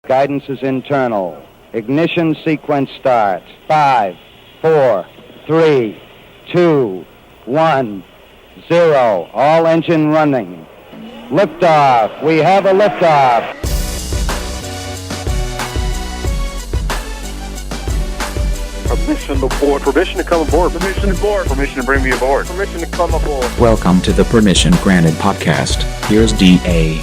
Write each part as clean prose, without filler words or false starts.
Guidance is internal. Ignition sequence starts. 5, 4, 3, 2, 1, 0. All engine running. Liftoff. We have a liftoff. Permission to board. Permission to come aboard. Permission to board. Permission to bring me aboard. Permission to come aboard. Welcome to the Permission Granted podcast. Here's DA.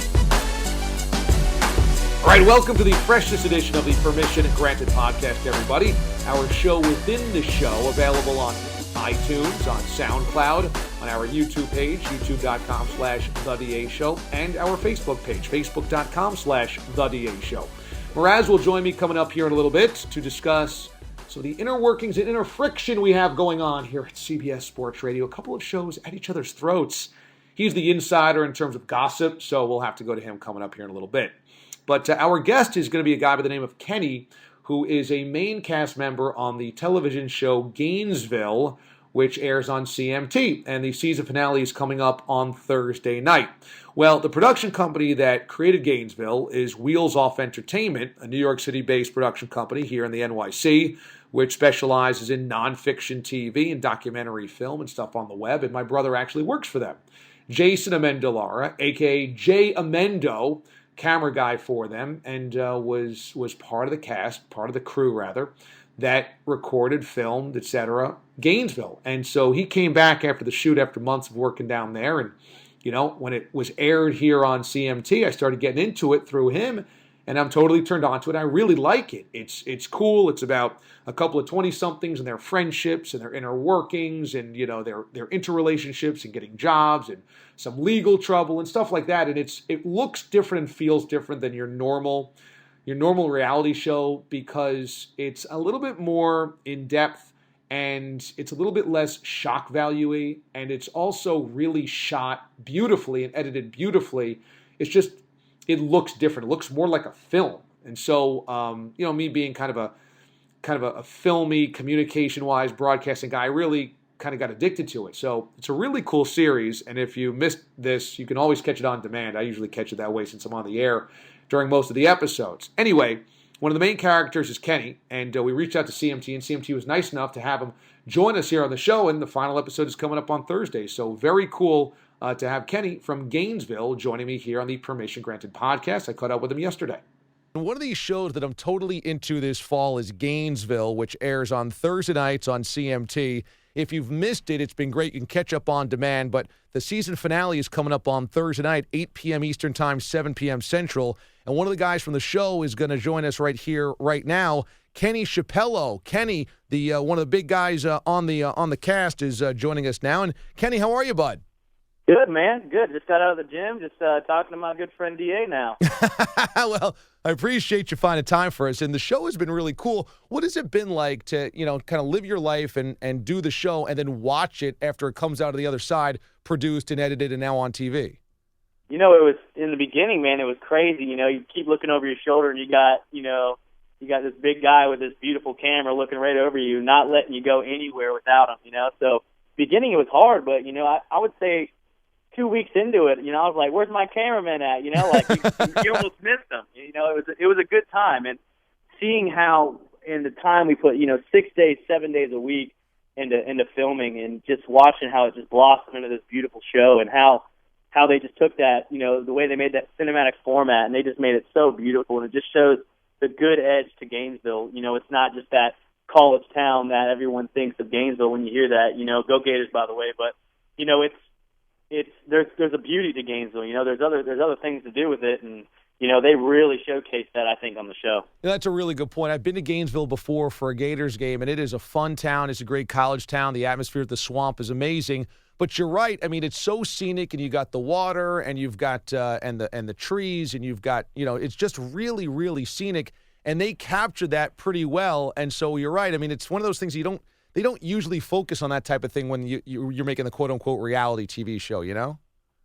All right, welcome to the freshest edition of the Permission Granted podcast, everybody. Our show within the show, available on iTunes, on SoundCloud, on our YouTube page, youtube.com/TheDA Show, and our Facebook page, facebook.com/TheDA Show. Mraz will join me coming up here in a little bit to discuss some of the inner workings and inner friction we have going on here at CBS Sports Radio. A couple of shows at each other's throats. He's the insider in terms of gossip, so we'll have to go to him coming up here in a little bit. But our guest is going to be a guy by the name of Kenny, who is a main cast member on the television show Gainesville, which airs on CMT, and the season finale is coming up on Thursday night. Well, the production company that created Gainesville is Wheels Off Entertainment, a New York City-based production company here in the NYC, which specializes in nonfiction TV and documentary film and stuff on the web, and my brother actually works for them. Jason Amendolara, a.k.a. Jay Amendo, camera guy for them, and was part of the cast, part of the crew rather, that recorded, filmed, etc. Gainesville. And so he came back after the shoot after months of working down there, and you know, when it was aired here on CMT, I started getting into it through him, and I'm totally turned on to it. I really like it. It's cool. It's about a couple of 20-somethings and their friendships and their inner workings and, you know, their interrelationships and getting jobs and some legal trouble and stuff like that. And it looks different and feels different than your normal reality show because it's a little bit more in depth and it's a little bit less shock value-y, and it's also really shot beautifully and edited beautifully. It's just, it looks different. It looks more like a film. And so, you know, me being kind of a filmy, communication-wise broadcasting guy, I really kind of got addicted to it. So it's a really cool series, and if you missed this, you can always catch it on demand. I usually catch it that way since I'm on the air during most of the episodes. Anyway, one of the main characters is Kenny, and we reached out to CMT, and CMT was nice enough to have him join us here on the show, and the final episode is coming up on Thursday. So very cool to have Kenny from Gainesville joining me here on the Permission Granted podcast. I caught up with him yesterday. One of these shows that I'm totally into this fall is Gainesville, which airs on Thursday nights on CMT. If you've missed it, it's been great. You can catch up on demand, but the season finale is coming up on Thursday night, 8 p.m. Eastern Time, 7 p.m. Central. And one of the guys from the show is going to join us right here, right now. Kenny Chappello. Kenny, the one of the big guys on the cast, is joining us now. And Kenny, how are you, bud? Good, man. Good. Just got out of the gym. Just talking to my good friend DA now. Well, I appreciate you finding time for us. And the show has been really cool. What has it been like to, you know, kind of live your life and do the show and then watch it after it comes out of the other side, produced and edited and now on TV? You know, it was in the beginning, man, it was crazy. You know, you keep looking over your shoulder and you got this big guy with this beautiful camera looking right over you, not letting you go anywhere without him, you know. So beginning it was hard, but, you know, I would say 2 weeks into it, you know, I was like, where's my cameraman at? You know, like you almost missed him. You know, it was a good time. And seeing how in the time we put, you know, 6 days, 7 days a week into filming and just watching how it just blossomed into this beautiful show and how they just took that, you know, the way they made that cinematic format and they just made it so beautiful. And it just shows the good edge to Gainesville. You know, it's not just that college town that everyone thinks of Gainesville when you hear that, you know, go Gators, by the way. But, you know, there's a beauty to Gainesville. You know, there's other things to do with it, and you know they really showcase that, I think, on the show. That's a really good point. I've been to Gainesville before for a Gators game, and it is a fun town. It's a great college town. The atmosphere at the swamp is amazing. But you're right. I mean, it's so scenic, and you got the water, and you've got and the trees, and you've got, you know, it's just really, really scenic, and they captured that pretty well. And so you're right. I mean, it's one of those things they don't usually focus on that type of thing when you're making the quote-unquote reality TV show, you know?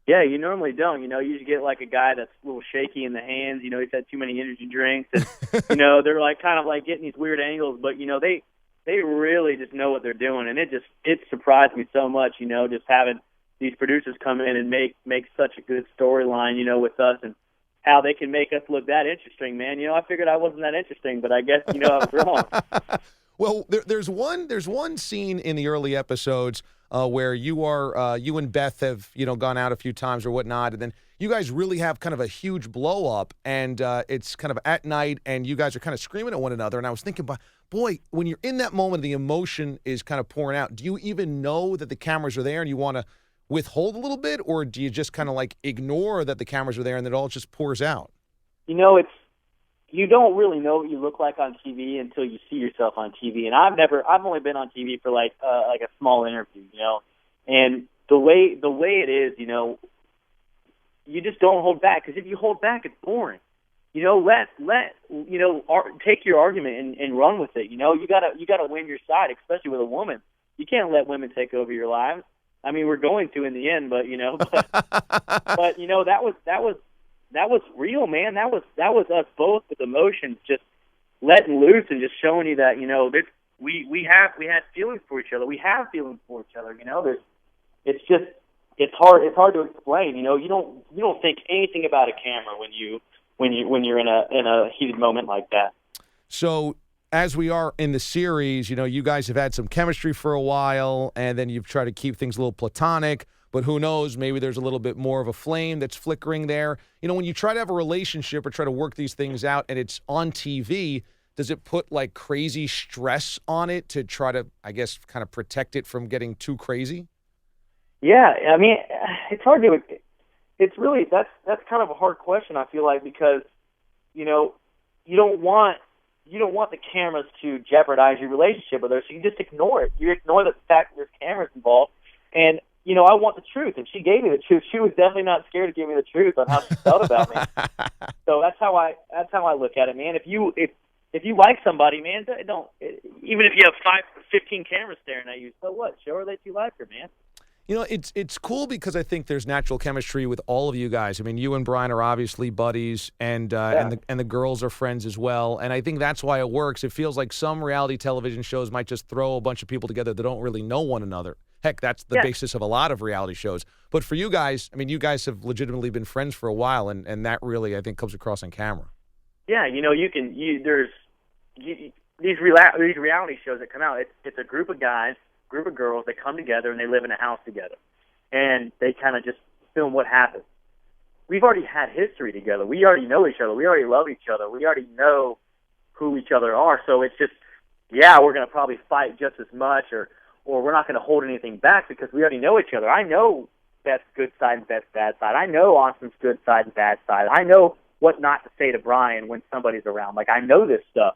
Yeah, you normally don't. You know, you usually get like a guy that's a little shaky in the hands. You know, he's had too many energy drinks. And, you know, they're like kind of like getting these weird angles. But, you know, they really just know what they're doing. And it surprised me so much, you know, just having these producers come in and make such a good storyline, you know, with us. And how they can make us look that interesting, man. I figured I wasn't that interesting, but I guess I was wrong. Well, there's one scene in the early episodes where you and Beth have gone out a few times or whatnot, and then you guys really have kind of a huge blow up, and it's kind of at night, and you guys are kind of screaming at one another. And I was thinking, boy, when you're in that moment, the emotion is kind of pouring out. Do you even know that the cameras are there, and you want to withhold a little bit, or do you just kind of like ignore that the cameras are there and it all just pours out? You don't really know what you look like on TV until you see yourself on TV. And I've only been on TV for like a small interview, and the way it is, you just don't hold back, because if you hold back, it's boring. Take your argument and run with it. You gotta win your side, especially with a woman. You can't let women take over your lives. I mean, we're going to in the end, but that was real, man. That was us both with emotions, just letting loose and just showing you that we had feelings for each other. We have feelings for each other. It's hard to explain. You don't think anything about a camera when you're in a heated moment like that. So, as we are in the series, you guys have had some chemistry for a while, and then you've tried to keep things a little platonic, but who knows, maybe there's a little bit more of a flame that's flickering there. When you try to have a relationship or try to work these things out and it's on TV, does it put like crazy stress on it to try to, I guess, kind of protect it from getting too crazy? Yeah, I mean, it's hard to, it's really, that's kind of a hard question, I feel like, because, you don't want the cameras to jeopardize your relationship with her, so you just ignore it. You ignore the fact that there's cameras involved. And, I want the truth, and she gave me the truth. She was definitely not scared to give me the truth on how she felt about me. So that's how I look at it, man. If you like somebody, man, don't, even if you have 15 cameras staring at you, so what? Show her that you like her, man. It's cool because I think there's natural chemistry with all of you guys. I mean, you and Brian are obviously buddies, and the girls are friends as well. And I think that's why it works. It feels like some reality television shows might just throw a bunch of people together that don't really know one another. Heck, that's the basis of a lot of reality shows. But for you guys, I mean, you guys have legitimately been friends for a while, and that really, I think, comes across on camera. Yeah, there's these reality shows that come out. It's a group of guys, group of girls that come together and they live in a house together, and they kind of just film what happens. We've already had history together. We already know each other. We already love each other. We already know who each other are. So it's just, we're going to probably fight just as much, or we're not going to hold anything back because we already know each other. I know Beth's good side and Beth's bad side. I know Austin's good side and bad side. I know what not to say to Brian when somebody's around. Like, I know this stuff.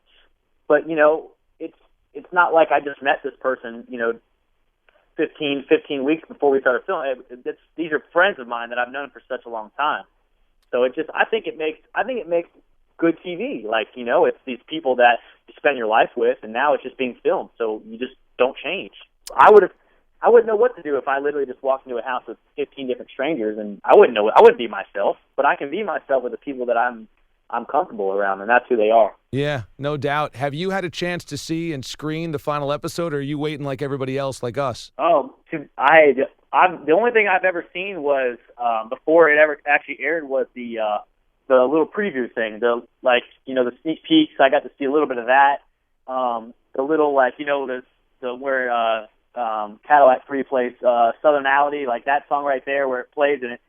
But, it's not like I just met this person, 15 weeks before we started filming. These are friends of mine that I've known for such a long time. So I think it makes good TV. Like, it's these people that you spend your life with, and now it's just being filmed. So you just don't change. I wouldn't know what to do if I literally just walked into a house with 15 different strangers, and I wouldn't know. I wouldn't be myself, but I can be myself with the people that I'm comfortable around, and that's who they are. Yeah, no doubt. Have you had a chance to see and screen the final episode, or are you waiting like everybody else, like us? Oh, the only thing I've ever seen was before it ever actually aired was the little preview thing, the sneak peeks. I got to see a little bit of that. The little where Cadillac 3 plays Southernality, like that song right there where it plays and it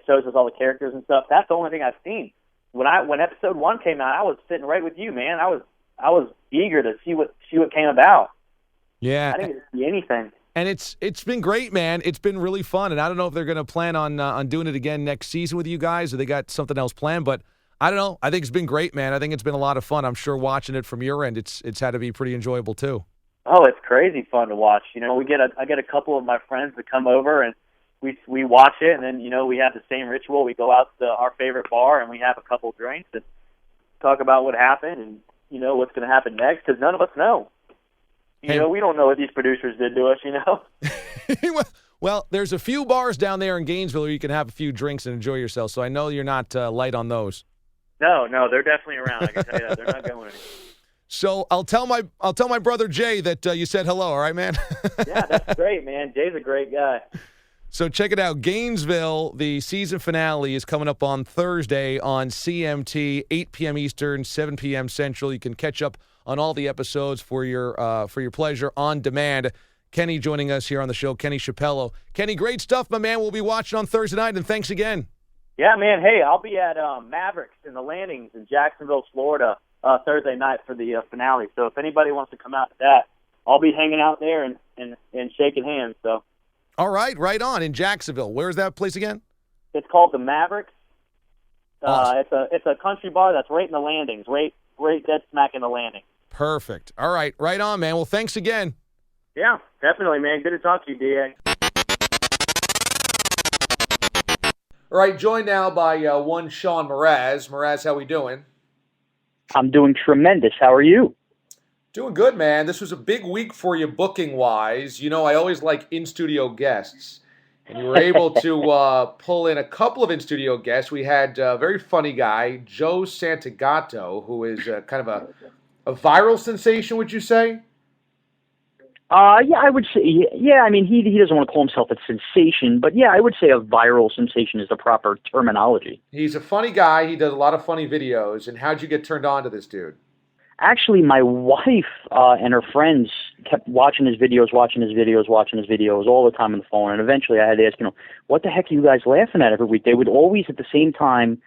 shows us all the characters and stuff. That's the only thing I've seen. When episode 1 came out, I was sitting right with you, man. I was eager to see what came about. Yeah, I didn't see anything. And it's been great, man. It's been really fun, and I don't know if they're going to plan on doing it again next season with you guys, or they got something else planned. But I don't know. I think it's been great, man. I think it's been a lot of fun. I'm sure watching it from your end, it's had to be pretty enjoyable too. Oh, it's crazy fun to watch. I get a couple of my friends to come over and we watch it, and then we have the same ritual. We go out to our favorite bar and we have a couple of drinks and talk about what happened and what's going to happen next, because none of us know. We don't know what these producers did to us. Well, there's a few bars down there in Gainesville where you can have a few drinks and enjoy yourself. So I know you're not light on those. No, they're definitely around. I can tell you that. They're not going anywhere. So I'll tell my brother Jay that you said hello. All right, man. Yeah, that's great, man. Jay's a great guy. So check it out. Gainesville, the season finale is coming up on Thursday on CMT, 8 p.m. Eastern, 7 p.m. Central. You can catch up on all the episodes for your pleasure on demand. Kenny joining us here on the show, Kenny Chappello. Kenny, great stuff, my man. We'll be watching on Thursday night, and thanks again. Yeah, man. Hey, I'll be at Mavericks in the Landings in Jacksonville, Florida, Thursday night for the finale. So if anybody wants to come out to that, I'll be hanging out there and shaking hands. So. All right, right on in Jacksonville. Where's that place again? It's called the Mavericks. Awesome. It's a country bar that's right in the Landings, right dead smack in the Landing. Perfect. All right, right on, man. Well, thanks again. Yeah, definitely, man. Good to talk to you, D.A. All right, joined now by one Sean Mraz. Mraz, how we doing? I'm doing tremendous. How are you? Doing good, man. This was a big week for you booking-wise. You know, I always like in-studio guests, and you were able to pull in a couple of in-studio guests. We had a very funny guy, Joe Santagato, who is kind of a viral sensation, would you say? Yeah, I would say, yeah, I mean, he doesn't want to call himself a sensation, but yeah, I would say a viral sensation is the proper terminology. He's a funny guy. He does a lot of funny videos. And how'd you get turned on to this dude? Actually, my wife and her friends kept watching his videos all the time on the phone. And eventually I had to ask, what the heck are you guys laughing at every week? They would always at the same time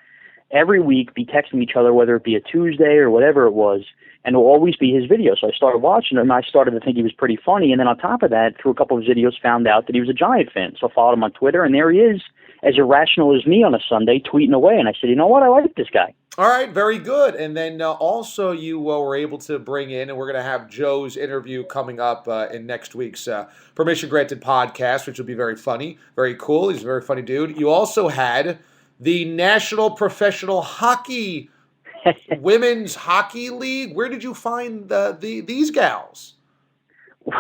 every week be texting each other, whether it be a Tuesday or whatever it was, and it will always be his videos. So I started watching him, and I started to think he was pretty funny. And then on top of that, through a couple of videos, found out that he was a Giant fan. So I followed him on Twitter, and there he is, as irrational as me on a Sunday, tweeting away. And I said, you know what? I like this guy. All right, very good. And then also you were able to bring in, and we're going to have Joe's interview coming up in next week's Permission Granted podcast, which will be very funny, very cool. He's a very funny dude. You also had the National Professional Hockey Women's Hockey League. Where did you find these gals?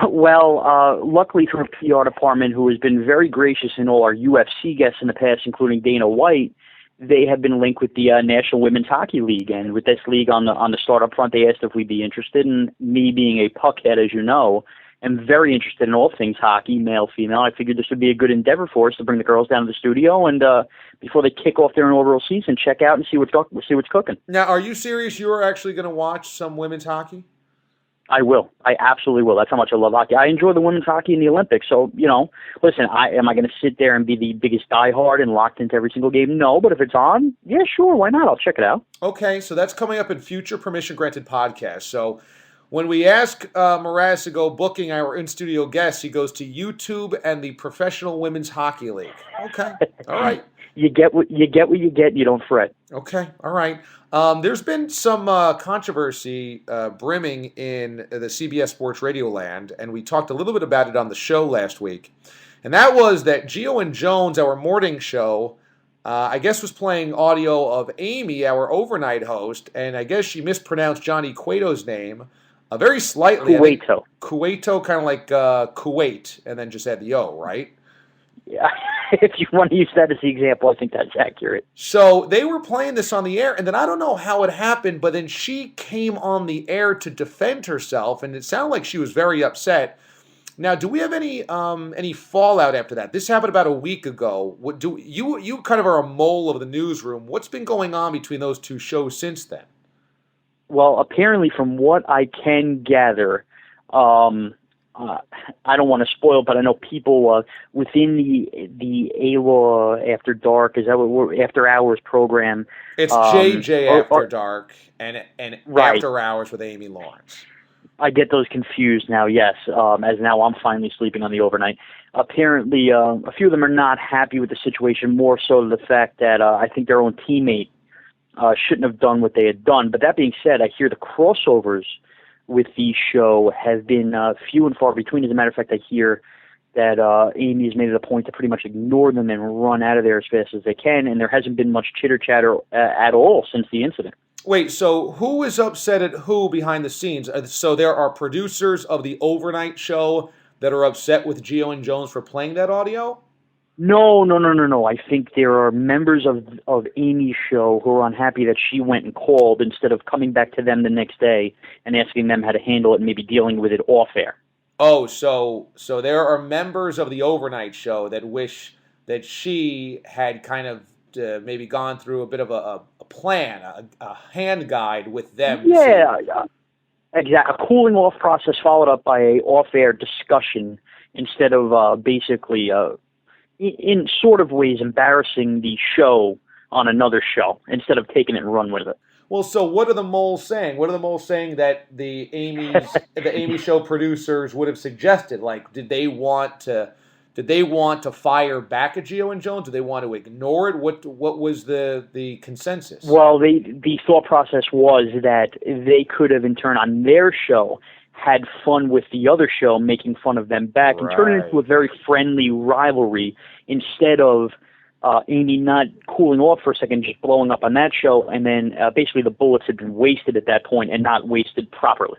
Well, luckily for a PR department who has been very gracious in all our UFC guests in the past, including Dana White, they have been linked with the National Women's Hockey League. And with this league on the startup front, they asked if we'd be interested. And me being a puckhead, as you know, am very interested in all things hockey, male, female. I figured this would be a good endeavor for us to bring the girls down to the studio and before they kick off their inaugural season, check out and see what's cooking. Now, are you serious? You are actually going to watch some women's hockey? I will. I absolutely will. That's how much I love hockey. I enjoy the women's hockey in the Olympics. So, listen, am I going to sit there and be the biggest diehard and locked into every single game? No, but if it's on, yeah, sure, why not? I'll check it out. Okay, so that's coming up in future Permission Granted podcasts. So when we ask Mraz to go booking our in-studio guests, he goes to YouTube and the Professional Women's Hockey League. Okay, all right. You get what you get. You don't fret. Okay, all right. There's been some controversy brimming in the CBS Sports Radio land, and we talked a little bit about it on the show last week. And that was that Gio and Jones, our morning show, I guess was playing audio of Amy, our overnight host, and I guess she mispronounced Johnny Cueto's name very slightly. Cueto, kind of like Kuwait, and then just had the O, right? Yeah, if you want to use that as the example, I think that's accurate. So they were playing this on the air, and then I don't know how it happened, but then she came on the air to defend herself, and it sounded like she was very upset. Now, do we have any fallout after that? This happened about a week ago. You kind of are a mole of the newsroom. What's been going on between those two shows since then? Well, apparently, from what I can gather, I don't want to spoil, but I know people within the ALA After Dark, is that what we're After Hours program? It's JJ After Dark and right. After Hours with Amy Lawrence. I get those confused now, yes, as now I'm finally sleeping on the overnight. Apparently, a few of them are not happy with the situation, more so to the fact that I think their own teammate shouldn't have done what they had done. But that being said, I hear the crossovers with the show have been few and far between. As a matter of fact, I hear that Amy has made it a point to pretty much ignore them and run out of there as fast as they can, and there hasn't been much chitter-chatter at all since the incident. Wait, so who is upset at who behind the scenes? So there are producers of the overnight show that are upset with Gio and Jones for playing that audio? No. I think there are members of Amy's show who are unhappy that she went and called instead of coming back to them the next day and asking them how to handle it and maybe dealing with it off air. Oh, so there are members of the overnight show that wish that she had kind of maybe gone through a bit of a plan, a hand guide with them. Yeah, exactly. A cooling off process followed up by a off-air discussion instead of basically, in sort of ways, embarrassing the show on another show instead of taking it and run with it. Well, so what are the moles saying? What are the moles saying that the Amy show producers would have suggested? Like, did they want to fire back at Gio and Jones? Did they want to ignore it? What was the consensus? Well, the thought process was that they could have, in turn, on their show, had fun with the other show, making fun of them back, and turn it into a very friendly rivalry instead of Amy not cooling off for a second, just blowing up on that show, and then basically the bullets had been wasted at that point and not wasted properly.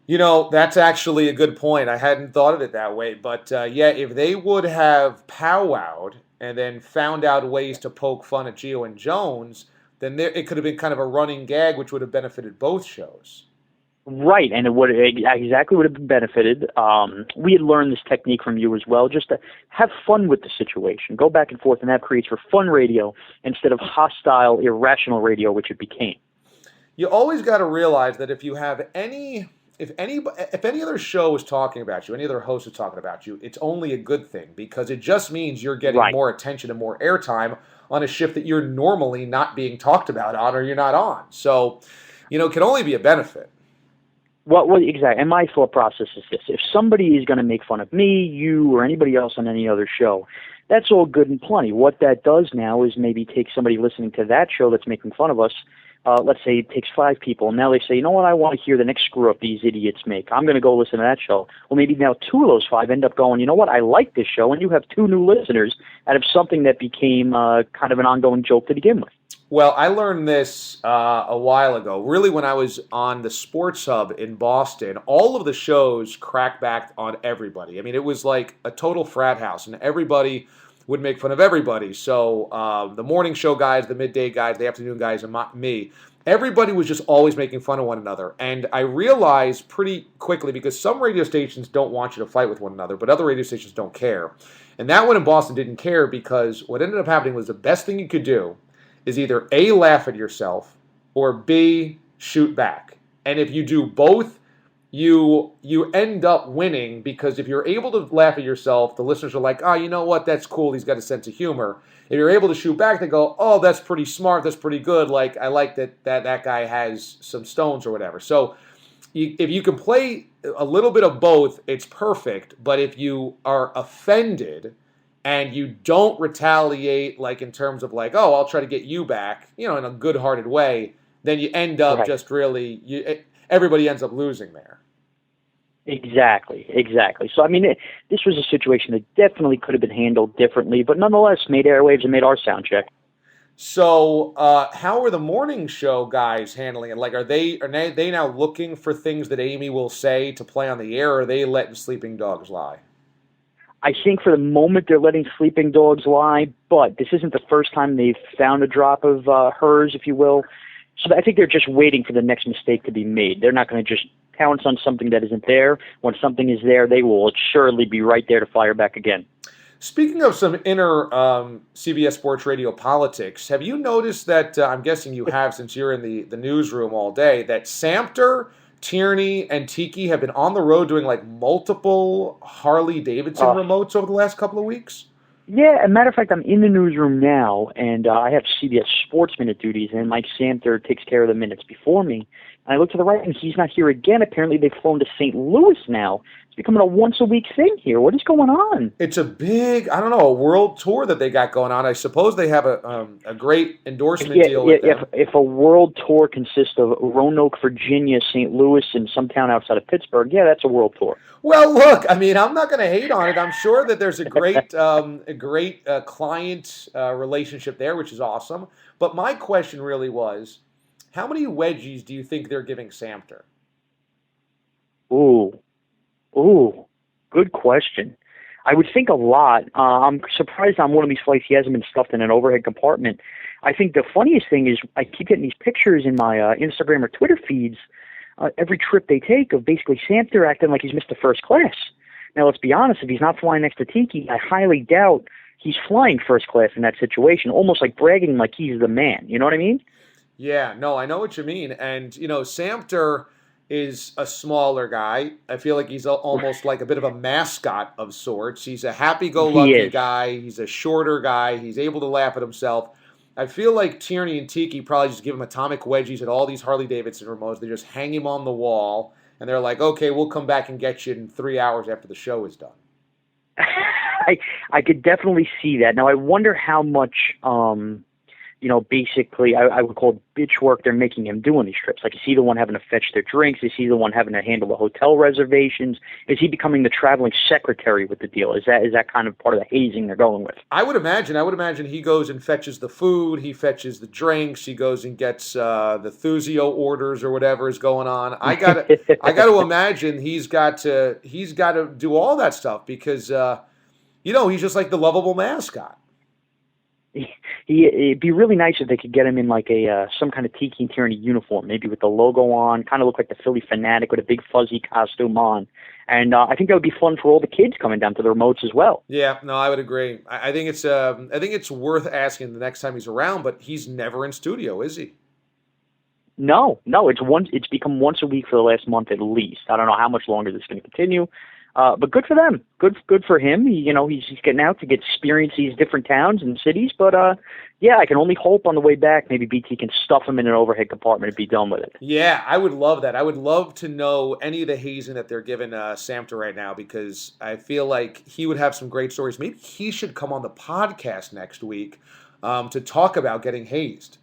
You know, that's actually a good point. I hadn't thought of it that way. But, yeah, if they would have powwowed and then found out ways to poke fun at Gio and Jones, then it could have been kind of a running gag, which would have benefited both shows. Right, and it would exactly would have benefited. We had learned this technique from you as well, just to have fun with the situation, go back and forth, and that creates for fun radio instead of hostile, irrational radio, which it became. You always got to realize that if any other show is talking about you, any other host is talking about you, it's only a good thing because it just means you're getting more attention and more airtime on a shift that you're normally not being talked about on or you're not on. So, it can only be a benefit. Well, exactly. And my thought process is this. If somebody is going to make fun of me, you, or anybody else on any other show, that's all good and plenty. What that does now is maybe take somebody listening to that show that's making fun of us. Let's say it takes 5 people, and now they say, you know what, I want to hear the next screw-up these idiots make. I'm going to go listen to that show. Well, maybe now 2 of those 5 end up going, you know what, I like this show, and you have 2 new listeners out of something that became kind of an ongoing joke to begin with. Well, I learned this a while ago. Really, when I was on the Sports Hub in Boston, all of the shows cracked back on everybody. I mean, it was like a total frat house, and everybody would make fun of everybody. So the morning show guys, the midday guys, the afternoon guys, and me, everybody was just always making fun of one another. And I realized pretty quickly, because some radio stations don't want you to fight with one another, but other radio stations don't care. And that one in Boston didn't care because what ended up happening was the best thing you could do is either A, laugh at yourself, or B, shoot back. And if you do both, you end up winning, because if you're able to laugh at yourself, the listeners are like, oh, you know what, that's cool, he's got a sense of humor. If you're able to shoot back, they go, oh, that's pretty smart, that's pretty good, like, I like that guy has some stones or whatever. So if you can play a little bit of both, it's perfect. But if you are offended and you don't retaliate, like in terms of like, oh, I'll try to get you back, in a good-hearted way, then you end up just really, everybody ends up losing there. Exactly. So, I mean, this was a situation that definitely could have been handled differently, but nonetheless made airwaves and made our sound check. So, how are the morning show guys handling it? Like, are they now looking for things that Amy will say to play on the air, or are they letting sleeping dogs lie? I think for the moment they're letting sleeping dogs lie, but this isn't the first time they've found a drop of hers, if you will. So I think they're just waiting for the next mistake to be made. They're not going to just pounce on something that isn't there. When something is there, they will surely be right there to fire back again. Speaking of some inner CBS Sports Radio politics, have you noticed that, I'm guessing you have since you're in the newsroom all day, that Samter, Tierney, and Tiki have been on the road doing like multiple Harley-Davidson remotes over the last couple of weeks? Yeah, as a matter of fact, I'm in the newsroom now, and I have CBS Sports Minute duties, and Mike Samter takes care of the minutes before me. And I look to the right, and he's not here again. Apparently, they've flown to St. Louis now. It's becoming a once-a-week thing here. What is going on? It's a big, a world tour that they got going on. I suppose they have a great endorsement deal with them. If a world tour consists of Roanoke, Virginia, St. Louis, and some town outside of Pittsburgh, yeah, that's a world tour. Well, look, I mean, I'm not going to hate on it. I'm sure that there's a great client relationship there, which is awesome. But my question really was, how many wedgies do you think they're giving Samter? Ooh, good question. I would think a lot. I'm surprised on one of these flights he hasn't been stuffed in an overhead compartment. I think the funniest thing is I keep getting these pictures in my Instagram or Twitter feeds every trip they take of basically Samter acting like he's Mr. First Class. Now, let's be honest, if he's not flying next to Tiki, I highly doubt he's flying first class in that situation, almost like bragging like he's the man. You know what I mean? Yeah, no, I know what you mean. And, you know, Samter is a smaller guy. I feel like he's almost like a bit of a mascot of sorts. He's a happy-go-lucky guy. He's a shorter guy. He's able to laugh at himself. I feel like Tierney and Tiki probably just give him atomic wedgies at all these Harley-Davidson remotes. They just hang him on the wall, and they're like, okay, we'll come back and get you in 3 hours after the show is done. I could definitely see that. Now, I wonder how much, basically I would call bitch work they're making him do on these trips. Like, is he the one having to fetch their drinks? Is he the one having to handle the hotel reservations? Is he becoming the traveling secretary with the deal? Is that kind of part of the hazing they're going with? I would imagine he goes and fetches the food, he fetches the drinks, he goes and gets the Thuzio orders or whatever is going on. I got to imagine he's got to do all that stuff because he's just like the lovable mascot. It'd be really nice if they could get him in like some kind of Tiki and Tierney uniform, maybe with the logo on, kind of look like the Philly Fanatic with a big fuzzy costume on. And I think that would be fun for all the kids coming down to the remotes as well. Yeah, no, I would agree. I think it's worth asking the next time he's around, but he's never in studio, is he? No, it's become once a week for the last month at least. I don't know how much longer this is going to continue. But good for them. Good for him. He's getting out to get experience these different towns and cities. But I can only hope on the way back maybe BT can stuff him in an overhead compartment and be done with it. Yeah, I would love that. I would love to know any of the hazing that they're giving Samter right now because I feel like he would have some great stories. Maybe he should come on the podcast next week to talk about getting hazed.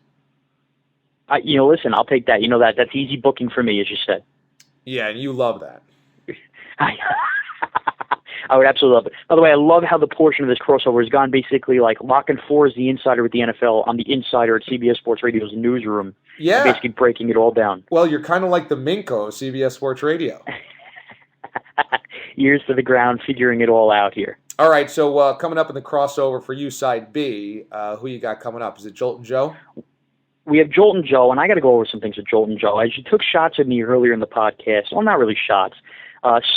Listen, I'll take that. That's easy booking for me, as you said. Yeah, and you love that. I would absolutely love it. By the way, I love how the portion of this crossover has gone basically like Lock and Four is the insider with the NFL. I'm the insider at CBS Sports Radio's Newsroom. Yeah. Basically breaking it all down. Well, you're kind of like the Minko of CBS Sports Radio. Ears to the ground, figuring it all out here. All right, so coming up in the crossover for you, Side B, who you got coming up? Is it Jolt and Joe? We have Jolt and Joe, and I got to go over some things with Jolt and Joe. As you took shots at me earlier in the podcast, well, not really shots,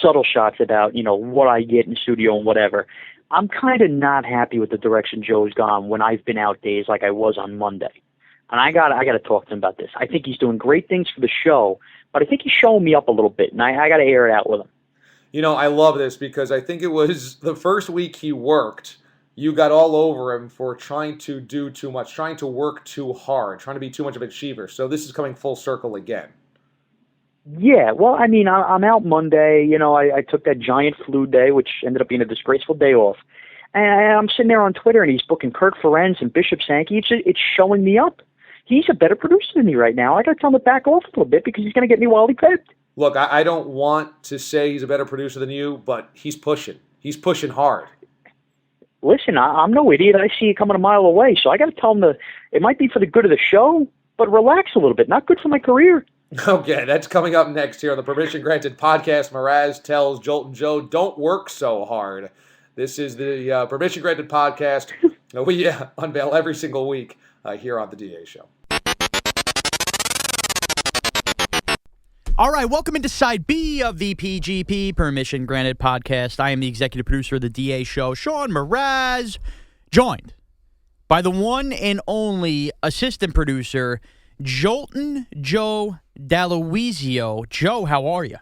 subtle shots about, what I get in studio and whatever. I'm kind of not happy with the direction Joe's gone when I've been out days like I was on Monday. And I got to talk to him about this. I think he's doing great things for the show, but I think he's showing me up a little bit, and I got to air it out with him. I love this because I think it was the first week he worked, you got all over him for trying to do too much, trying to work too hard, trying to be too much of an achiever. So this is coming full circle again. Yeah, well, I mean, I'm out Monday. I took that giant flu day, which ended up being a disgraceful day off. And I'm sitting there on Twitter, and he's booking Kirk Ferenc and Bishop Sankey. It's showing me up. He's a better producer than me right now. I got to tell him to back off a little bit because he's going to get me wildly pipped. Look, I don't want to say he's a better producer than you, but he's pushing. He's pushing hard. Listen, I'm no idiot. I see it coming a mile away, so I got to tell him it might be for the good of the show, but relax a little bit. Not good for my career. Okay, that's coming up next here on the Permission Granted podcast. Mraz tells Jolt and Joe, don't work so hard. This is the Permission Granted podcast. We unveil every single week here on the DA Show. All right, welcome into Side B of the PGP, Permission Granted podcast. I am the executive producer of the DA Show, Sean Mraz, joined by the one and only assistant producer, Jolton Joe D'Aloisio. Joe, how are you?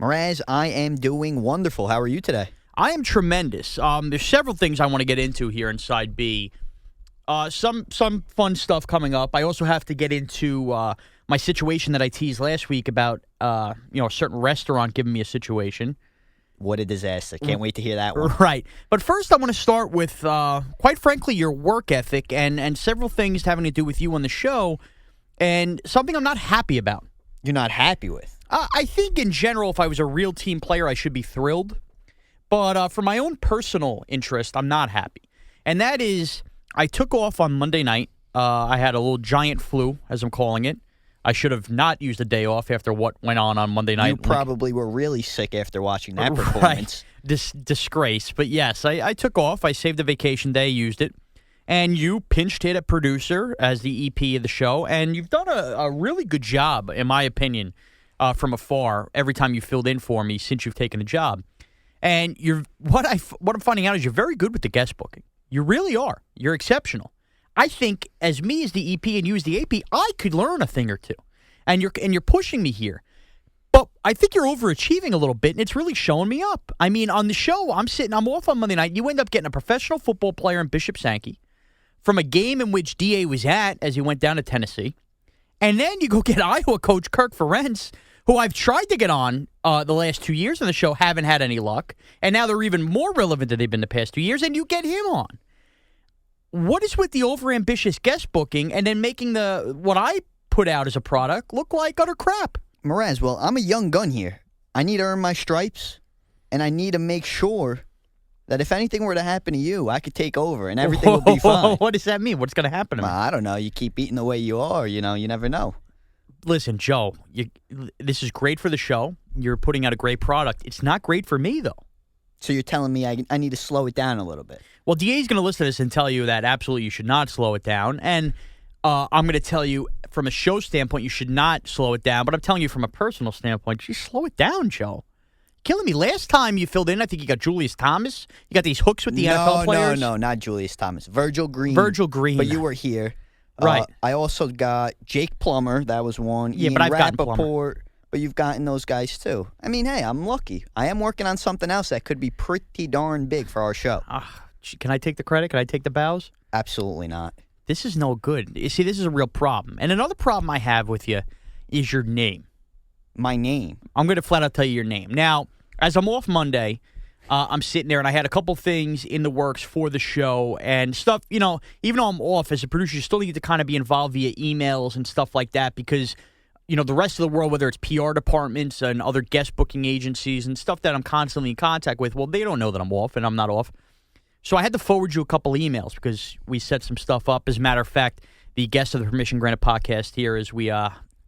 Mraz, I am doing wonderful. How are you today? I am tremendous. There's several things I want to get into here in Side B. Some fun stuff coming up. I also have to get into my situation that I teased last week about a certain restaurant giving me a situation. What a disaster. Can't wait to hear that one. Right. But first I want to start with, quite frankly, your work ethic and several things having to do with you on the show and something I'm not happy about. You're not happy with? I think in general, if I was a real team player, I should be thrilled. But for my own personal interest, I'm not happy. And that is, I took off on Monday night. I had a little giant flu, as I'm calling it. I should have not used a day off after what went on Monday night. You probably were really sick after watching that performance. Right. Disgrace. But yes, I took off. I saved a vacation day, used it. And you pinched hit at producer as the EP of the show. And you've done a really good job, in my opinion, from afar every time you filled in for me since you've taken a job. And what I'm finding out is you're very good with the guest booking. You really are. You're exceptional. I think as me as the EP and you as the AP, I could learn a thing or two. And you're pushing me here. But I think you're overachieving a little bit, and it's really showing me up. I mean, on the show, I'm off on Monday night. You end up getting a professional football player in Bishop Sankey from a game in which DA was at as he went down to Tennessee. And then you go get Iowa coach Kirk Ferentz, who I've tried to get on the last 2 years on the show, haven't had any luck. And now they're even more relevant than they've been the past 2 years, and you get him on. What is with the overambitious guest booking and then making what I put out as a product look like utter crap? Mraz, well, I'm a young gun here. I need to earn my stripes, and I need to make sure that if anything were to happen to you, I could take over and everything would be fine. What does that mean? What's going to happen to me? I don't know. You keep eating the way you are, you never know. Listen, Joe, this is great for the show. You're putting out a great product. It's not great for me, though. So you're telling me I need to slow it down a little bit? Well, DA's going to listen to this and tell you that absolutely you should not slow it down. And I'm going to tell you from a show standpoint, you should not slow it down. But I'm telling you from a personal standpoint, just slow it down, Joe. Killing me. Last time you filled in, I think you got Julius Thomas. You got these hooks with the NFL players. No, not Julius Thomas. Virgil Green. But you were here. Right. I also got Jake Plummer. That was one. Yeah, Ian but I've gotten Rappaport, Plummer. But you've gotten those guys, too. I mean, hey, I'm lucky. I am working on something else that could be pretty darn big for our show. Can I take the credit? Can I take the bows? Absolutely not. This is no good. You see, this is a real problem. And another problem I have with you is your name. My name? I'm going to flat out tell you your name. Now, as I'm off Monday, I'm sitting there, and I had a couple things in the works for the show and stuff. Even though I'm off as a producer, you still need to kind of be involved via emails and stuff like that because, the rest of the world, whether it's PR departments and other guest booking agencies and stuff that I'm constantly in contact with, well, they don't know that I'm off and I'm not off. So I had to forward you a couple emails because we set some stuff up. As a matter of fact, the guest of the Permission Granted podcast here as we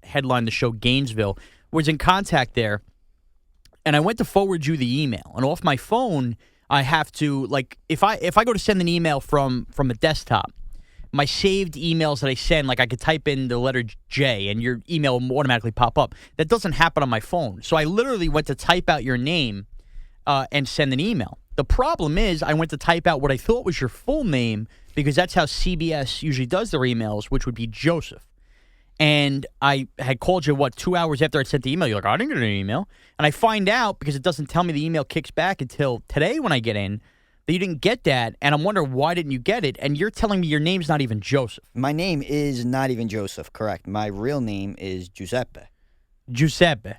headlined the show Gainesville was in contact there. And I went to forward you the email. And off my phone, I have to, if I go to send an email from a desktop, my saved emails that I send, I could type in the letter J and your email will automatically pop up. That doesn't happen on my phone. So I literally went to type out your name and send an email. The problem is I went to type out what I thought was your full name because that's how CBS usually does their emails, which would be Joseph. And I had called you, 2 hours after I sent the email. You're like, I didn't get an email. And I find out, because it doesn't tell me the email kicks back until today when I get in, that you didn't get that. And I'm wondering, why didn't you get it? And you're telling me your name's not even Joseph. My name is not even Joseph, correct. My real name is Giuseppe. Giuseppe.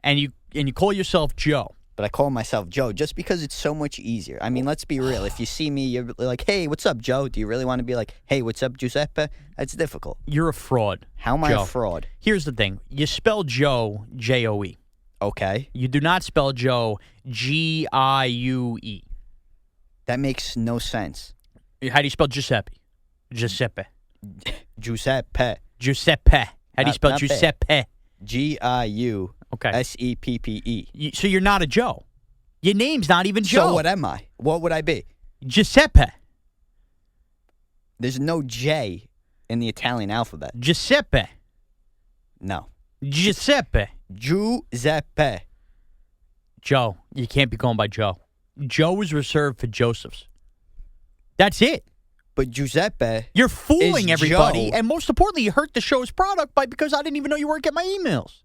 And you call yourself Joe. But I call myself Joe just because it's so much easier. I mean, let's be real. If you see me, you're like, hey, what's up, Joe? Do you really want to be like, hey, what's up, Giuseppe? That's difficult. You're a fraud. How am I a fraud? Here's the thing. You spell Joe, J-O-E. Okay. You do not spell Joe, G-I-U-E. That makes no sense. How do you spell Giuseppe? Giuseppe. Giuseppe. How do you spell Giuseppe? G-I-U. Okay. S-E-P-P-E. So you're not a Joe. Your name's not even Joe. So what am I? What would I be? Giuseppe. There's no J in the Italian alphabet. Giuseppe. No. Giuseppe. Giuseppe. Joe. You can't be going by Joe. Joe is reserved for Josephs. That's it. But Giuseppe. You're fooling everybody. Joe. And most importantly, you hurt the show's product because I didn't even know you weren't getting my emails.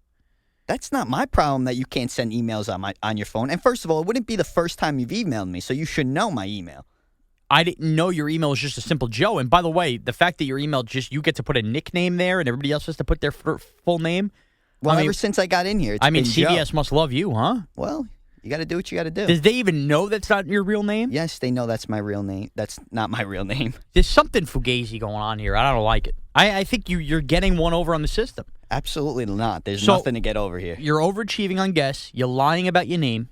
That's not my problem that you can't send emails on your phone. And first of all, it wouldn't be the first time you've emailed me, so you should know my email. I didn't know your email was just a simple Joe. And by the way, the fact that your email you get to put a nickname there and everybody else has to put their full name. Well, ever since I got in here, it's been CBS Joe. Must love you, huh? Well, you got to do what you got to do. Does they even know that's not your real name? Yes, they know that's my real name. That's not my real name. There's something fugazi going on here. I don't like it. I think you're getting one over on the system. Absolutely not. There's nothing to get over here. You're overachieving on guests. You're lying about your name.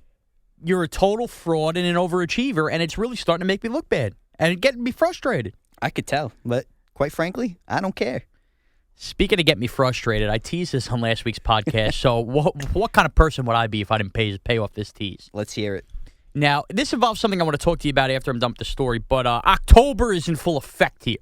You're a total fraud and an overachiever, and it's really starting to make me look bad. And it's getting me frustrated. I could tell, but quite frankly, I don't care. Speaking of getting me frustrated, I teased this on last week's podcast. So what kind of person would I be if I didn't pay off this tease? Let's hear it. Now, this involves something I want to talk to you about after I'm done with the story, but October is in full effect here.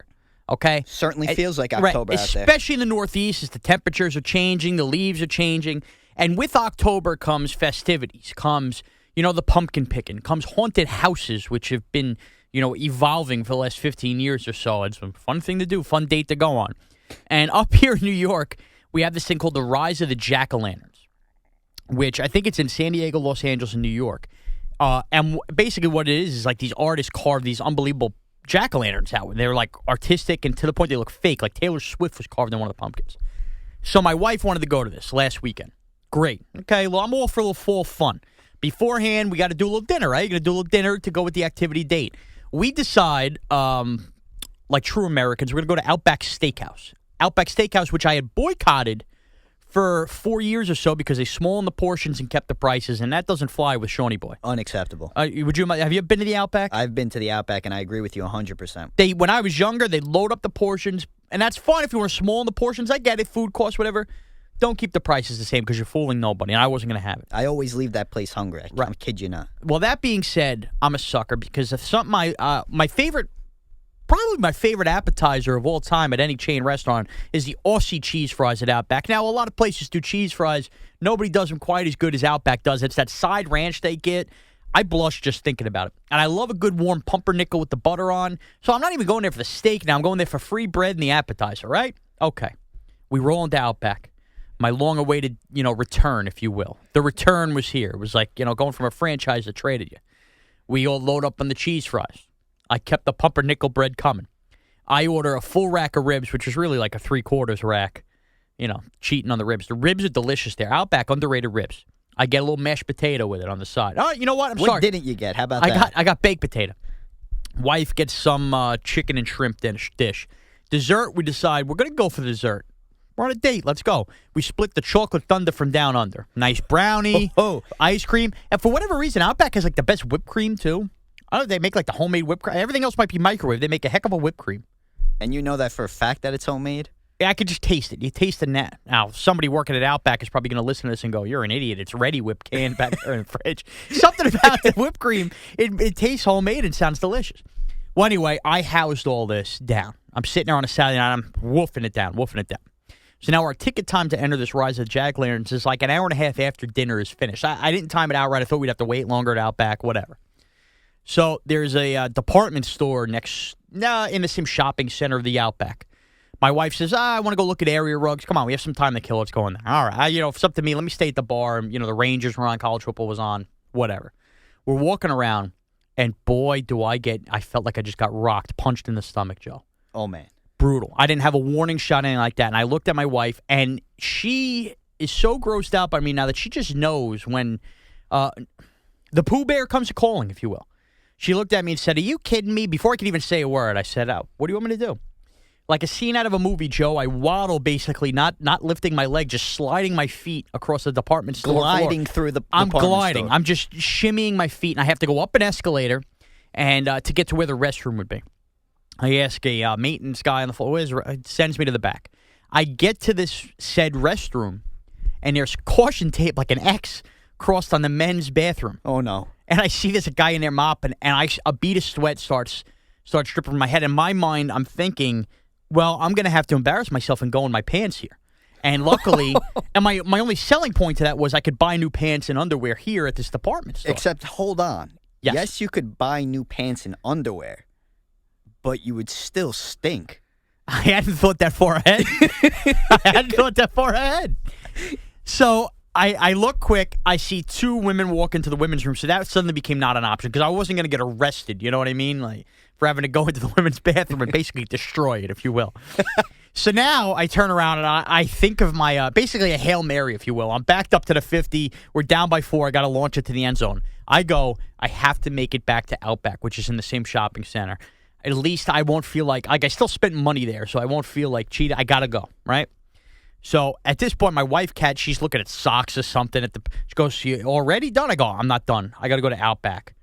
Okay? Certainly And- feels like right, October out there. especially in the Northeast as the temperatures are changing, the leaves are changing. And with October comes festivities, comes, the pumpkin picking, comes haunted houses, which have been, evolving for the last 15 years or so. It's a fun thing to do, fun date to go on. And up here in New York, we have this thing called the Rise of the Jack-o'-lanterns, which I think it's in San Diego, Los Angeles, and New York. And basically what it is like these artists carve these unbelievable jack-o'-lanterns out. They're like artistic and to the point they look fake. Like Taylor Swift was carved in one of the pumpkins. So my wife wanted to go to this last weekend. Great. Okay, well, I'm all for a little fall fun. Beforehand, we got to do a little dinner, right? You're going to do a little dinner to go with the activity date. We decide, like true Americans, we're going to go to Outback Steakhouse. Outback Steakhouse, which I had boycotted for 4 years or so because they small the portions and kept the prices, and that doesn't fly with Shawnee Boy. Unacceptable. Have you been to the Outback? I've been to the Outback, and I agree with you 100%. When I was younger, they load up the portions, and that's fine if you want to small in the portions. I get it, food costs, whatever. Don't keep the prices the same because you're fooling nobody, and I wasn't going to have it. I always leave that place hungry. I kid you not. Well, that being said, I'm a sucker because if something my favorite appetizer of all time at any chain restaurant is the Aussie cheese fries at Outback. Now, a lot of places do cheese fries. Nobody does them quite as good as Outback does. It's that side ranch they get. I blush just thinking about it. And I love a good warm pumpernickel with the butter on. So I'm not even going there for the steak now. I'm going there for free bread and the appetizer, right? Okay. We roll into Outback. My long-awaited, return, if you will. The return was here. It was like, going from a franchise that traded you. We all load up on the cheese fries. I kept the pumpernickel bread coming. I order a full rack of ribs, which is really like a 3/4 rack. Cheating on the ribs. The ribs are delicious there. Outback, underrated ribs. I get a little mashed potato with it on the side. Oh, you know what? What didn't you get? How about that? I got baked potato. Wife gets some chicken and shrimp dish. Dessert, we decide we're going to go for the dessert. We're on a date. Let's go. We split the chocolate thunder from down under. Nice brownie, ice cream. And for whatever reason, Outback has like the best whipped cream, too. I don't know, they make like the homemade whipped cream. Everything else might be microwave. They make a heck of a whipped cream. And you know that for a fact that it's homemade? Yeah, I could just taste it. You taste the net. Now, somebody working at Outback is probably going to listen to this and go, you're an idiot. It's ready whipped can back there in the fridge. Something about the whipped cream, it tastes homemade and sounds delicious. Well, anyway, I housed all this down. I'm sitting there on a Saturday night. I'm woofing it down. So now our ticket time to enter this Rise of the Jack-o'-lanterns is like an hour and a half after dinner is finished. I didn't time it out right. I thought we'd have to wait longer at Outback, whatever. So there's a department store in the same shopping center of the Outback. My wife says, I want to go look at area rugs. Come on, we have some time to kill. Let's go in there. All right. If it's up to me, let me stay at the bar. The Rangers were on, college football was on, whatever. We're walking around, and boy, I felt like I just got punched in the stomach, Joe. Oh, man. Brutal. I didn't have a warning shot, anything like that. And I looked at my wife, and she is so grossed out by me now that she just knows when the Pooh Bear comes calling, if you will. She looked at me and said, are you kidding me? Before I could even say a word, I said, what do you want me to do? Like a scene out of a movie, Joe, I waddle basically, not lifting my leg, just sliding my feet across the department store gliding floor. Through the I'm department gliding. store. I'm just shimmying my feet, and I have to go up an escalator and to get to where the restroom would be. I ask a maintenance guy on the floor, sends me to the back. I get to this said restroom, and there's caution tape, like an X, crossed on the men's bathroom. Oh, no. And I see there's a guy in there mopping, and a bead of sweat starts dripping from my head. In my mind, I'm thinking, well, I'm going to have to embarrass myself and go in my pants here. And luckily, and my only selling point to that was I could buy new pants and underwear here at this department store. Except, hold on. Yes, you could buy new pants and underwear, but you would still stink. I hadn't thought that far ahead. So I look quick. I see two women walk into the women's room. So that suddenly became not an option because I wasn't going to get arrested. You know what I mean? Like for having to go into the women's bathroom and basically destroy it, if you will. So now I turn around and I think of my basically a Hail Mary, if you will. I'm backed up to the 50. We're down by 4. I got to launch it to the end zone. I have to make it back to Outback, which is in the same shopping center. At least I won't feel like I still spent money there, so I won't feel like cheated. I got to go, right? So at this point, my wife, Kat, she's looking at socks or something. She goes, you already done? I go, I'm not done. I got to go to Outback.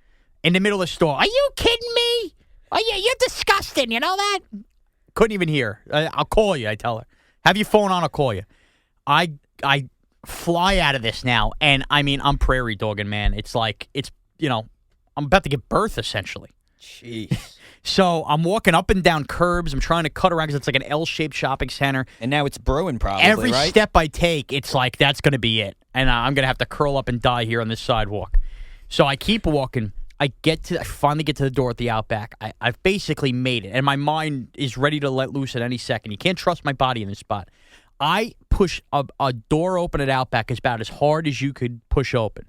In the middle of the store, are you kidding me? You're disgusting, you know that? Couldn't even hear. I'll call you, I tell her. Have your phone on, I'll call you. I fly out of this now, and I mean, I'm prairie dogging, man. It's like, I'm about to give birth, essentially. Jeez. So I'm walking up and down curbs. I'm trying to cut around because it's like an L-shaped shopping center. And now it's brewing probably, Every right? step I take, it's like, that's going to be it. And I'm going to have to curl up and die here on this sidewalk. So I keep walking. I finally get to the door at the Outback. I've basically made it. And my mind is ready to let loose at any second. You can't trust my body in this spot. I push a door open at Outback about as hard as you could push open.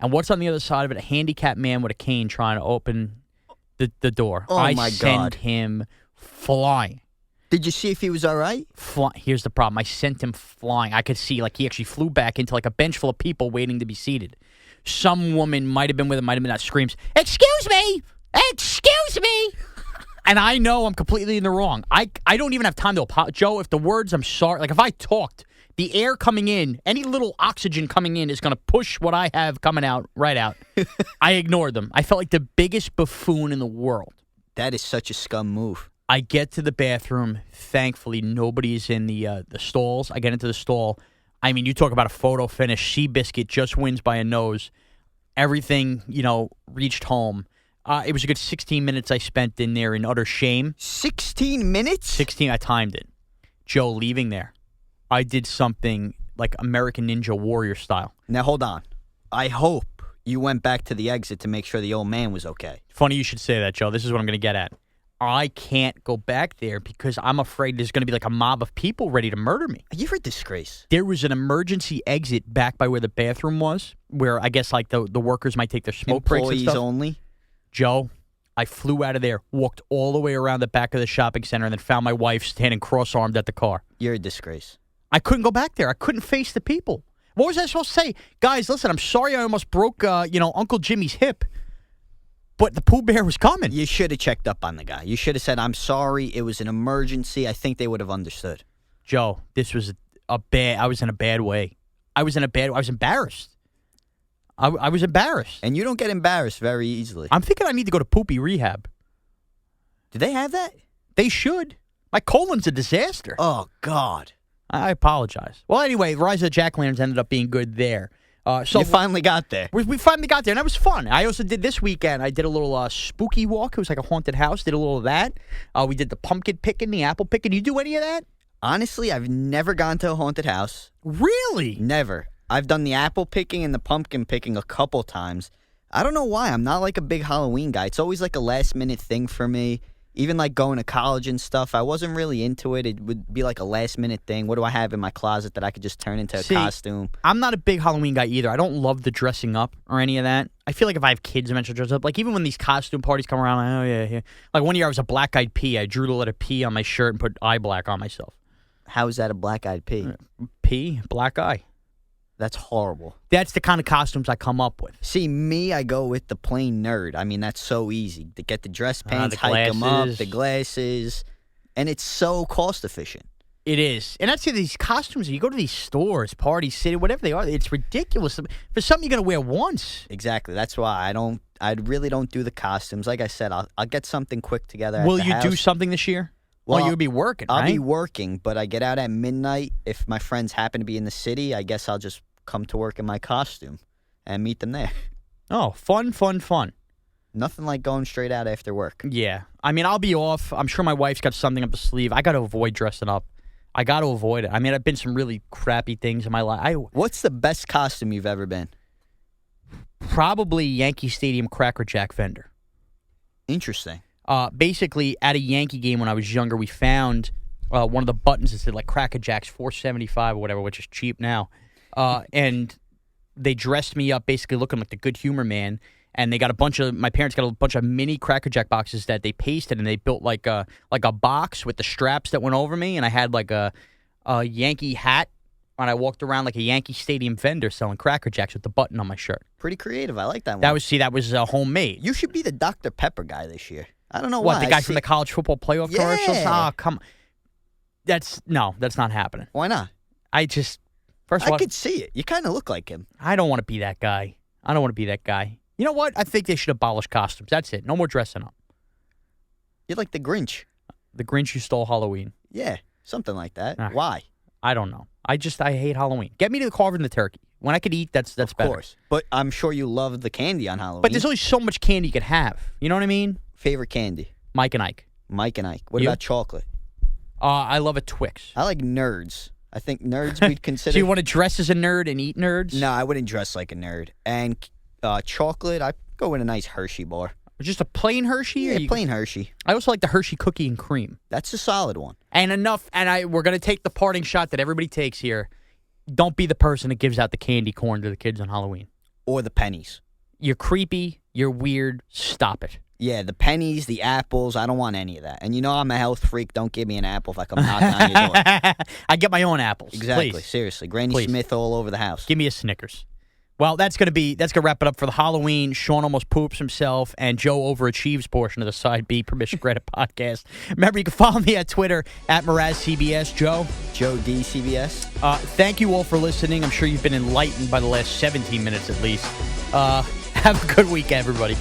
And what's on the other side of it? A handicapped man with a cane trying to open the door. Oh, my God. I send him flying. Did you see if he was all right? Here's the problem. I sent him flying. I could see, like, he actually flew back into, like, a bench full of people waiting to be seated. Some woman might have been with him, might have been that screams, "Excuse me! Excuse me!" And I know I'm completely in the wrong. I don't even have time to apologize. Joe, if the words "I'm sorry," like if I talked, the air coming in, any little oxygen coming in is going to push what I have coming out right out. I ignored them. I felt like the biggest buffoon in the world. That is such a scum move. I get to the bathroom. Thankfully, nobody's in the stalls. I get into the stall. I mean, you talk about a photo finish. Seabiscuit just wins by a nose. Everything, reached home. It was a good 16 minutes I spent in there in utter shame. 16 minutes? 16, I timed it. Joe, leaving there, I did something like American Ninja Warrior style. Now, hold on. I hope you went back to the exit to make sure the old man was okay. Funny you should say that, Joe. This is what I'm going to get at. I can't go back there because I'm afraid there's going to be like a mob of people ready to murder me. You're a disgrace. There was an emergency exit back by where the bathroom was, where I guess like the workers might take their smoke breaks and stuff. Employees only? Joe, I flew out of there, walked all the way around the back of the shopping center, and then found my wife standing cross-armed at the car. You're a disgrace. I couldn't go back there. I couldn't face the people. What was I supposed to say? Guys, listen, I'm sorry I almost broke, Uncle Jimmy's hip. But the Pooh Bear was coming. You should have checked up on the guy. You should have said, "I'm sorry, it was an emergency." I think they would have understood. Joe, this was I was in a bad way. I was embarrassed. I was embarrassed. And you don't get embarrassed very easily. I'm thinking I need to go to poopy rehab. Do they have that? They should. My colon's a disaster. Oh, God. I apologize. Well, anyway, Rise of the Jack-O-Lanterns ended up being good there. So you finally got there. We finally got there, and that was fun. I also did this weekend. I did a little spooky walk. It was like a haunted house. Did a little of that. We did the pumpkin picking, the apple picking. You do any of that? Honestly, I've never gone to a haunted house. Really? Never. I've done the apple picking and the pumpkin picking a couple times. I don't know why. I'm not like a big Halloween guy. It's always like a last-minute thing for me. Even like going to college and stuff, I wasn't really into it. It would be like a last-minute thing. What do I have in my closet that I could just turn into a costume? I'm not a big Halloween guy either. I don't love the dressing up or any of that. I feel like if I have kids eventually dress up, like even when these costume parties come around, like, oh, yeah. Like one year I was a black-eyed pea. I drew the letter P on my shirt and put eye black on myself. How is that a black-eyed pea? P, black eye. That's horrible. That's the kind of costumes I come up with. See, me, I go with the plain nerd. I mean, that's so easy. To get the dress pants, the hike them up, glasses. the glasses, and it's so cost efficient. It is. And that's these costumes, you go to these stores, Party City, whatever they are, it's ridiculous. For something you're going to wear once. Exactly. That's why I really don't do the costumes. Like I said, I'll get something quick together at Will the you house. do something this year? Well, you'll be working, I'll right? be working, but I get out at midnight. If my friends happen to be in the city, I guess I'll just come to work in my costume and meet them there. Oh, fun. Nothing like going straight out after work. Yeah. I mean, I'll be off. I'm sure my wife's got something up the sleeve. I got to avoid dressing up. I got to avoid it. I mean, I've been some really crappy things in my life. What's the best costume you've ever been? Probably Yankee Stadium Cracker Jack vendor. Interesting. Basically, at a Yankee game when I was younger, we found one of the buttons that said like Cracker Jacks $4.75 or whatever, which is cheap now. And they dressed me up basically looking like the Good Humor Man. And they got my parents got a bunch of mini Cracker Jack boxes that they pasted, and they built like a box with the straps that went over me. And I had like a Yankee hat, and I walked around like a Yankee Stadium vendor selling Cracker Jacks with the button on my shirt. Pretty creative. I like that one. That was homemade. You should be the Dr. Pepper guy this year. I don't know What, why. the guy from the college football playoff commercials? Yeah. Oh, come on. That's not happening. Why not? I could see it. You kind of look like him. I don't want to be that guy. You know what? I think they should abolish costumes. That's it. No more dressing up. You're like the Grinch. The Grinch who stole Halloween. Yeah, something like that. Ah. Why? I don't know. I hate Halloween. Get me to carving the turkey. When I could eat, that's better. Of course. But I'm sure you love the candy on Halloween. But there's only so much candy you could have. You know what I mean? Favorite candy? Mike and Ike. Mike and Ike. What You? about chocolate? I love a Twix. I like nerds. I think nerds we'd consider. So you want to dress as a nerd and eat nerds? No, I wouldn't dress like a nerd. And chocolate, I'd go with a nice Hershey bar. Just a plain Hershey? Yeah, plain Hershey. I also like the Hershey cookie and cream. That's a solid one. And we're going to take the parting shot that everybody takes here. Don't be the person that gives out the candy corn to the kids on Halloween. Or the pennies. You're creepy. You're weird. Stop it. Yeah, the pennies, the apples, I don't want any of that. And you know I'm a health freak. Don't give me an apple if I come knocking on your door. I get my own apples. Exactly. Please. Seriously. Granny Please. Smith all over the house. Give me a Snickers. Well, that's gonna wrap it up for the Halloween. Sean almost poops himself, and Joe overachieves portion of the Side B Permission Granted podcast. Remember, you can follow me at Twitter at MrazCBS. Joe D CBS. Thank you all for listening. I'm sure you've been enlightened by the last 17 minutes at least. Have a good week, everybody.